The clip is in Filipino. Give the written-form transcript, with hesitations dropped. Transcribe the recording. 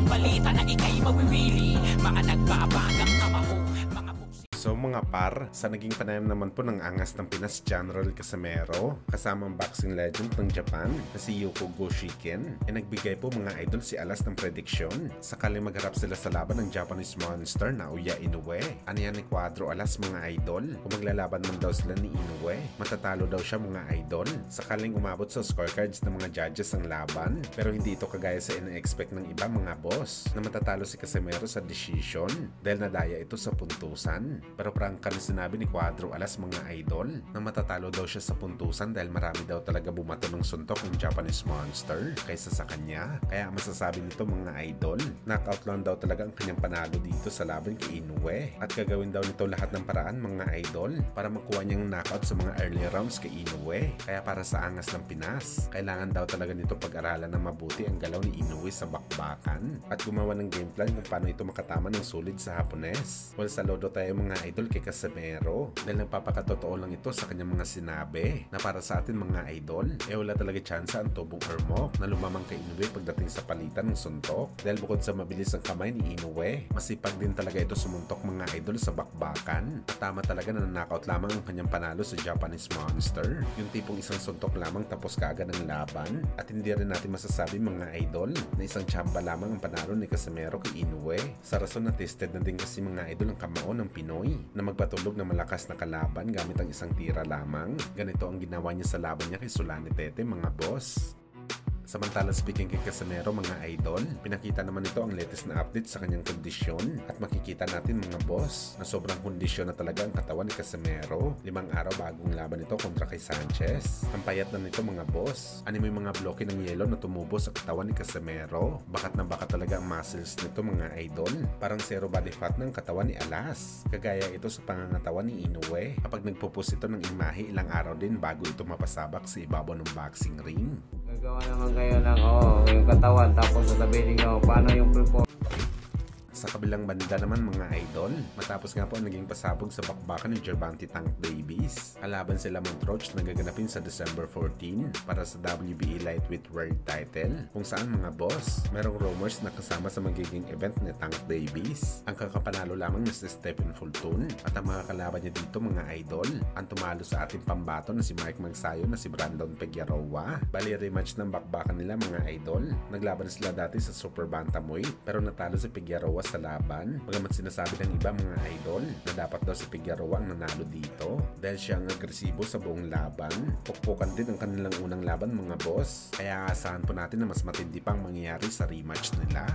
balita na ikay mawiwili. Mga nagbabagang kamao, mga So mga par, sa naging panayam naman po ng angas ng Pinas General Casimero kasama ang boxing legend ng Japan na si Yuko Goshiken ay nagbigay po mga idol si Alas ng prediksyon sakaling magharap sila sa laban ng Japanese monster na Uya Inoue. Ano yan ni Cuadro Alas mga idol? Kung maglalaban man daw sila ni Inoue, matatalo daw siya mga idol sakaling umabot sa scorecards ng mga judges ang laban. Pero hindi ito kagaya sa ina-expect ng iba mga boss na matatalo si Casimero sa decision dahil nadaya ito sa puntusan. Pero prangka na sinabi ni Cuadro Alas mga idol na matatalo daw siya sa puntusan dahil marami daw talaga bumato ng suntok ng Japanese monster kaysa sa kanya. Kaya masasabi nito mga idol, knockout lang daw talaga ang kanyang panalo dito sa laban kay Inoue. At gagawin daw nito lahat ng paraan mga idol para makuha niyang knockout sa mga early rounds kay Inoue. Kaya para sa angas ng Pinas, kailangan daw talaga nito pag-aralan ng mabuti ang galaw ni Inoue sa bakbakan at gumawa ng game plan kung paano ito makatama ng sulit sa Hapones. Well, saludo tayo mga idol kay Casimero dahil nagpapakatotoo lang ito sa kanyang mga sinabi na para sa atin mga idol wala talaga tsansa ang tubong Ormoc na lumamang kay Inoue pagdating sa palitan ng suntok dahil bukod sa mabilis ang kamay ni Inoue, masipag din talaga ito sumuntok mga idol sa bakbakan at tama talaga na knockout lamang ang kanyang panalo sa Japanese monster, yung tipong isang suntok lamang tapos kaagad ang laban. At hindi rin natin masasabi mga idol na isang tsamba lamang ang panalo ni Casimero kay Inoue sa rason na tested na din kasi mga idol ang kamao ng Pinoy na magpatulog na malakas na kalaban gamit ang isang tira lamang. Ganito ang ginawa niya sa laban niya kay Solani Tete mga boss. Samantalang speaking kay Casimero mga idol, pinakita naman ito ang latest na update sa kanyang kondisyon at makikita natin mga boss na sobrang kondisyon na talaga ang katawan ni Casimero 5 araw bagong laban ito kontra kay Sanchez. Ang payat na nito mga boss, may mga bloke ng yelo na tumubo sa katawan ni Casimero. Bakat na bakat talaga ang muscles nito mga idol, parang zero body fat ng katawan ni Alas. Kagaya ito sa pangangatawan ni Inoue kapag nagpupus ito ng imahe ilang araw din bago ito mapasabak sa ibabaw ng boxing ring. Gagawa naman kayo ng yung katawan tapos sasabihin nyo paano yung performance. Sa kabilang banda naman mga idol, matapos nga po ang naging pasabog sa bakbakan ni Gervonta Tank Davis, alaban sila Montroch na gaganapin sa December 14 para sa WBA Lightweight World Title, kung saan mga boss, merong rumors na kasama sa magiging event ni Tank Davis ang kakapanalo lamang ni si Stephen Fulton at ang mga kalaban niya dito mga idol, ang tumalo sa ating pambato na si Mike Magsayo na si Brandon Figueroa. Bali rematch ng bakbakan nila mga idol, naglaban sila dati sa Super Bantamweight pero natalo si Figueroa sa laban. Bagamat sinasabi ng iba mga idol na dapat daw si Figueroa ang nanalo dito dahil siya ang agresibo sa buong laban. Pukpukan din ang kanilang unang laban mga boss, kaya asahan po natin na mas matindi pang mangyayari sa rematch nila.